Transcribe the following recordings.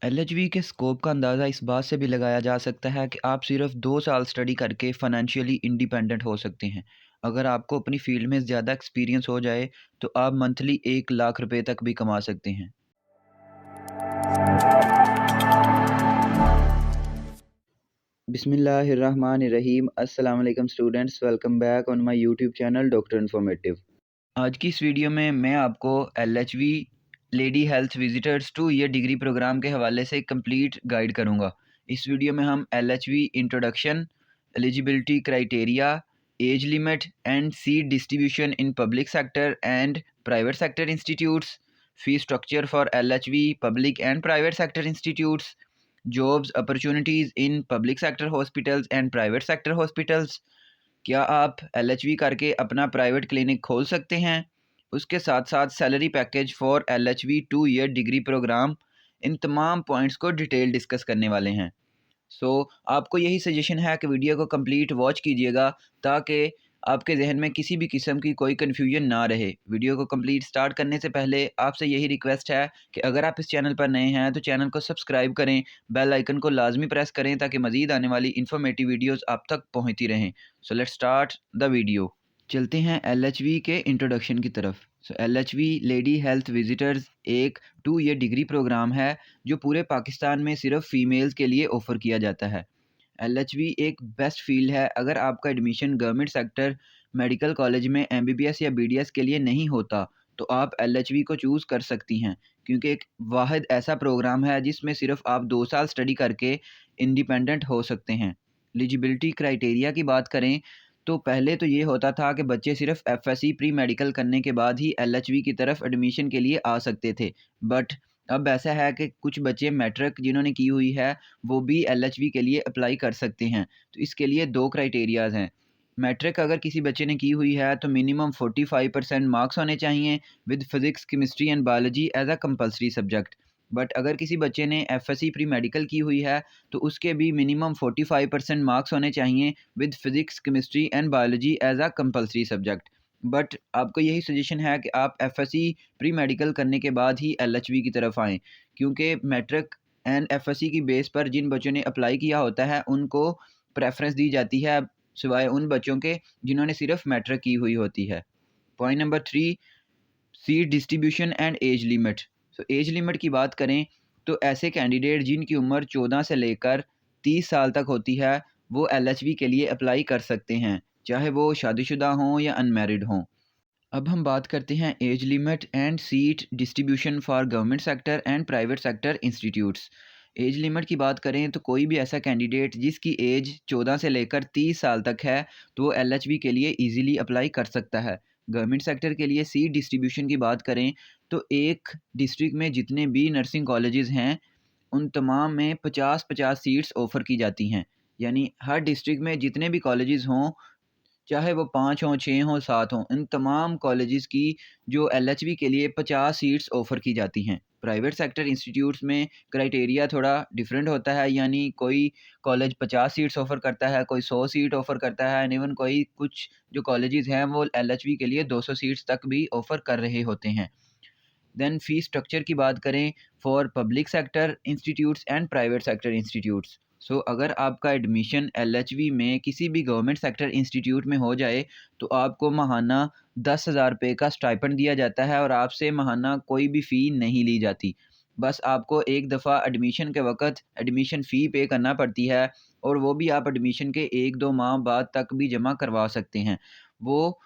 LHV के scope का अंदाज़ा इस बात से भी लगाया जा सकता है कि आप सिर्फ 2 साल स्टडी करके फाइनेंशियली इंडिपेंडेंट हो सकते हैं। अगर आपको अपनी फील्ड में ज़्यादा एक्सपीरियंस हो जाए तो आप मंथली 1 लाख रुपए तक भी कमा सकते हैं। बिस्मिल्लाहिर्रहमानिर्रहीम। अस्सलाम वालेकुम students, welcome back on my YouTube channel Doctor Informative. आज की इस वीडियो में मैं आपको LHV lady health visitors 2 year degree programme के हवाले से कंप्लीट गाइड करूंगा। इस वीडियो में हम LHV introduction, eligibility criteria, age limit and seat distribution in public sector and private sector institutes, fee structure for LHV public and private sector institutes, jobs opportunities in public sector hospitals and private sector hospitals, क्या आप LHV करके अपना private clinic खोल सकते हैं, उसके साथ साथ salary package for LHV 2 year degree programme. इन तमाम पॉइंट्स को डिटेल डिस्कस करने वाले हैं। आपको यही सजेशन है कि वीडियो को कंप्लीट वॉच कीजिएगा ताकि आपके जहन में किसी भी किस्म की कोई कन्फ्यूजन ना रहे। वीडियो को कंप्लीट स्टार्ट करने से पहले आपसे यही रिक्वेस्ट है कि अगर आप इस चैनल पर नए हैं तो चैनल को सब्सक्राइब करें, बेल आइकन को लाजमी प्रेस करें ताकि मज़ीद आने वाली इन्फॉर्मेटिव वीडियोस आप तक पहुंचती रहें। So let's start the video. चलते हैं एलएचवी के इंट्रोडक्शन की तरफ। एलएचवी लेडी हेल्थ विजिटर्स एक 2 ईयर डिग्री प्रोग्राम है जो पूरे पाकिस्तान में सिर्फ फ़ीमेल्स के लिए ऑफ़र किया जाता है। एलएचवी एक बेस्ट फील्ड है अगर आपका admission government sector medical college में एमबीबीएस या बीडीएस के लिए नहीं होता तो आप एलएचवी को चूज़ कर सकती हैं, क्योंकि एक वाहिद ऐसा प्रोग्राम है जिसमें सिर्फ आप 2 साल स्टडी करके इंडिपेंडेंट हो सकते हैं। एलिजिबिलिटी क्राइटेरिया की बात करें तो पहले तो ये होता था कि बच्चे सिर्फ एफएससी प्री मेडिकल करने के बाद ही एलएचवी की तरफ एडमिशन के लिए आ सकते थे, बट अब ऐसा है कि कुछ बच्चे मैट्रिक जिन्होंने की हुई है वो भी एलएचवी के लिए अप्लाई कर सकते हैं। तो इसके लिए 2 क्राइटेरियाज़ हैं। मैट्रिक अगर किसी बच्चे ने की हुई है तो मिनिमम 45% मार्क्स होने चाहिए with physics chemistry and biology as a compulsory subject. But अगर किसी बच्चे ने एफएससी प्री मेडिकल की हुई है तो उसके भी मिनिमम 45% मार्क्स होने चाहिए with physics chemistry and biology as a compulsory subject. But आपको यही सजेशन है कि आप एफएससी प्री मेडिकल करने के बाद ही एलएचवी की तरफ आएँ, क्योंकि मैट्रिक एंड एफएससी की बेस पर जिन बच्चों ने अप्लाई किया होता है उनको प्रेफरेंस दी जाती है, सिवाय उन बच्चों के जिन्होंने सिर्फ मैट्रिक की हुई होती है। Point number 3, seat distribution and age limit. Age limit की बात करें तो ऐसे कैंडिडेट जिनकी उम्र 14 से लेकर 30 साल तक होती है वो एलएचवी के लिए अप्लाई कर सकते हैं, चाहे वो शादीशुदा हों या अनमैरिड हों। अब हम बात करते हैं age limit and seat distribution for government sector and private sector institutes. Age limit की बात करें तो कोई भी ऐसा कैंडिडेट जिसकी एज 14 से लेकर 30 साल तक है तो वो एलएचबी के लिए इजीली अप्लाई कर सकता है। गवर्नमेंट सेक्टर के लिए सीट डिस्ट्रीब्यूशन की बात करें तो एक डिस्ट्रिक्ट में जितने भी नर्सिंग कॉलेजेस हैं उन तमाम में 50-50 सीट्स ऑफ़र की जाती हैं। यानी हर डिस्ट्रिक्ट में जितने भी कॉलेजेस हों, चाहे वो 5 हों, 6 हों, 7 हों, इन तमाम कॉलेजेस की जो एलएचबी के लिए 50 सीट्स ऑफ़र की जाती हैं। प्राइवेट सेक्टर इंस्टीट्यूट्स में क्राइटेरिया थोड़ा डिफरेंट होता है, यानी कोई कॉलेज 50 सीट्स ऑफ़र करता है, कोई 100 सीट ऑफ़र करता है एंड इवन कोई कुछ जो कॉलेजेस हैं वो एलएचबी के लिए 200 सीट्स तक भी ऑफ़र कर रहे होते हैं। देन फ़ी स्ट्रक्चर की बात करें for public sector institutes and private sector institutes. अगर आपका एडमिशन एलएचवी में किसी भी गवर्नमेंट सेक्टर इंस्टीट्यूट में हो जाए तो आपको माहाना 10,000 रुपये का स्टाइपेंड दिया जाता है और आपसे माहाना कोई भी फ़ी नहीं ली जाती। बस आपको एक दफ़ा एडमिशन के वक़्त एडमिशन फ़ी पे करना पड़ती है और वो भी आप एडमिशन के 1-2 माह बाद तक भी जमा करवा सकते हैं। वो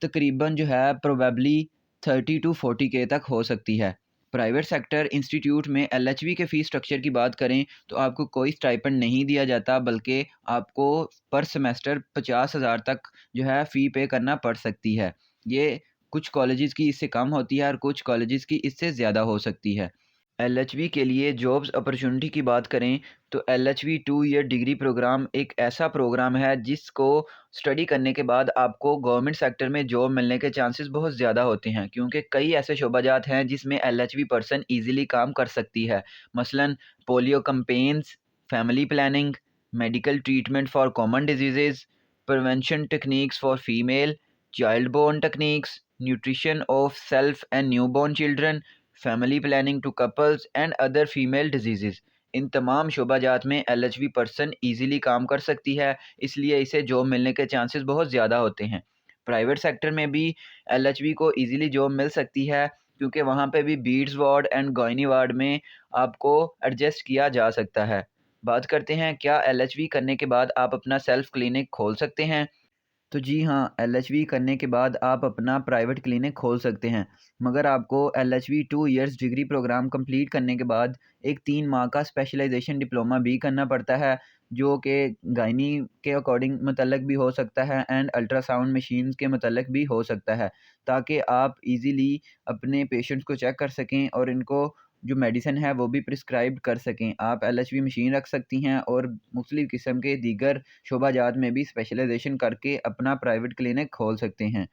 तकरीबन जो है प्रोबेबली 30 टू 40 के तक हो सकती है। प्राइवेट सेक्टर इंस्टीट्यूट में एलएचवी के फ़ीस स्ट्रक्चर की बात करें तो आपको कोई स्टाइपेंड नहीं दिया जाता, बल्कि आपको पर सेमेस्टर 50,000 तक जो है फ़ी पे करना पड़ सकती है। ये कुछ कॉलेजेस की इससे कम होती है और कुछ कॉलेजेस की इससे ज़्यादा हो सकती है। एलएचवी के लिए जॉब्स अपॉर्चुनिटी की बात करें तो एलएचवी 2 ईयर डिग्री प्रोग्राम एक ऐसा प्रोग्राम है जिसको स्टडी करने के बाद आपको गवर्नमेंट सेक्टर में जॉब मिलने के चांसेस बहुत ज़्यादा होते हैं, क्योंकि कई ऐसे शोबाजात हैं जिसमें एलएचवी पर्सन इजीली काम कर सकती है। मसलन polio campaigns, family planning, medical treatment for common diseases, prevention techniques for female, child born techniques, nutrition of self and newborn children, family planning to couples and other female diseases. इन तमाम शोबाजात में LHV person easily काम कर सकती है, इसलिए इसे जॉब मिलने के चांसेस बहुत ज़्यादा होते हैं। प्राइवेट सेक्टर में भी एलएचवी को ईज़िली जॉब मिल सकती है, क्योंकि वहाँ पे भी beads ward and gynae ward में आपको एडजस्ट किया जा सकता है। बात करते हैं, क्या एलएचवी करने के बाद आप अपना सेल्फ क्लिनिक खोल सकते हैं? तो जी हाँ, एलएचवी करने के बाद आप अपना प्राइवेट क्लिनिक खोल सकते हैं, मगर आपको LHV 2 years degree programme complete करने के बाद एक 3 माह का स्पेशलाइजेशन डिप्लोमा भी करना पड़ता है, जो कि गायनी के अकॉर्डिंग मतलब भी हो सकता है एंड अल्ट्रासाउंड मशीन्स के मतलब भी हो सकता है, ताकि आप इजीली अपने पेशेंट्स को चेक कर सकें और इनको जो मेडिसिन है वो भी प्रिस्क्राइब कर सकें। आप एलएचवी मशीन रख सकती हैं और मुख्तलिफ़ किस्म के दीगर शोबाजात में भी स्पेशलाइजेशन करके अपना प्राइवेट क्लिनिक खोल सकते हैं।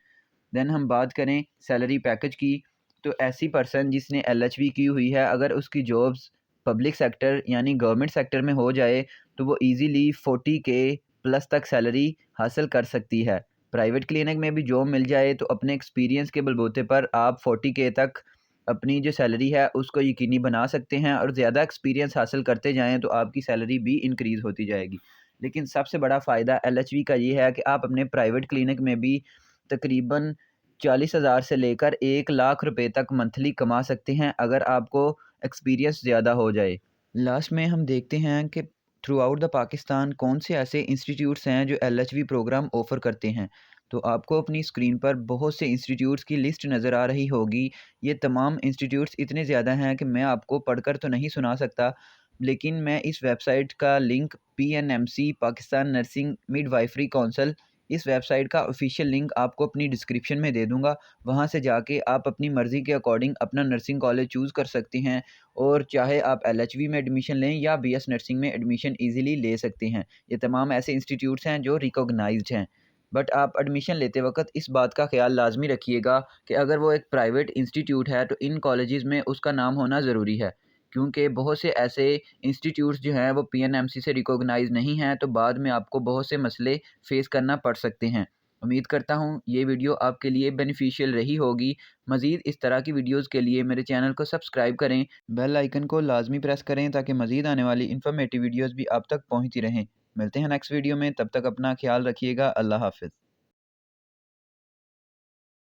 देन हम बात करें सैलरी पैकेज की, तो ऐसी पर्सन जिसने एलएचवी की हुई है, अगर उसकी जॉब्स पब्लिक सेक्टर यानी गवर्नमेंट सेक्टर में हो जाए, तो वो इजीली 40K प्लस तक सैलरी हासिल कर सकती है। प्राइवेट क्लिनिक में भी जॉब मिल जाए तो अपने एक्सपीरियंस के बलबूते पर आप 40K तक अपनी जो सैलरी है उसको यकीनी बना सकते हैं, और ज़्यादा एक्सपीरियंस हासिल करते जाएँ तो आपकी सैलरी भी इंक्रीज़ होती जाएगी। लेकिन सबसे बड़ा फ़ायदा एलएचवी का ये है कि आप अपने प्राइवेट क्लिनिक में भी तकरीबन 40,000 से लेकर 1 लाख रुपए तक मंथली कमा सकते हैं, अगर आपको एक्सपीरियंस ज़्यादा हो जाए। लास्ट में हम देखते हैं कि थ्रू आउट द पाकिस्तान कौन से ऐसे इंस्टीट्यूट्स हैं जो एलएचवी प्रोग्राम ऑफ़र करते हैं। तो आपको अपनी स्क्रीन पर बहुत से इंस्टीट्यूट्स की लिस्ट नज़र आ रही होगी। ये तमाम इंस्टीट्यूट्स इतने ज़्यादा हैं कि मैं आपको पढ़कर तो नहीं सुना सकता, लेकिन मैं इस वेबसाइट का link PNMC Pakistan nursing midwifery council, इस वेबसाइट का ऑफिशियल लिंक आपको अपनी डिस्क्रिप्शन में दे दूँगा। वहाँ से जाके आप अपनी मर्ज़ी के अकॉर्डिंग अपना नर्सिंग कॉलेज चूज़ कर सकते हैं, और चाहे आप एलएचवी में एडमिशन लें या बीएस नर्सिंग में एडमिशन ईज़िली ले सकते हैं। ये तमाम ऐसे इंस्टीट्यूट्स हैं जो रिकॉग्नाइज़्ड हैं। बट आप एडमिशन लेते वक़्त इस बात का ख़्याल लाज़मी रखिएगा कि अगर वो एक प्राइवेट इंस्टीट्यूट है तो इन कॉलेजेस में उसका नाम होना ज़रूरी है, क्योंकि बहुत से ऐसे इंस्टीट्यूट्स जो हैं वो पीएनएमसी से रिकॉग्नाइज़ नहीं हैं, तो बाद में आपको बहुत से मसले फ़ेस करना पड़ सकते हैं। उम्मीद करता हूँ ये वीडियो आपके लिए बेनिफिशियल रही होगी। मज़ीद इस तरह की वीडियोज़ के लिए मेरे चैनल को सब्सक्राइब करें, बेल आइकन को लाज़मी प्रेस करें ताकि मज़ीद आने वाली इन्फॉर्मेटिव वीडियोज़ भी आप तक पहुँचती रहें। मिलते हैं नेक्स्ट वीडियो में, तब तक अपना ख़्याल रखिएगा। अल्लाह हाफ़िज़।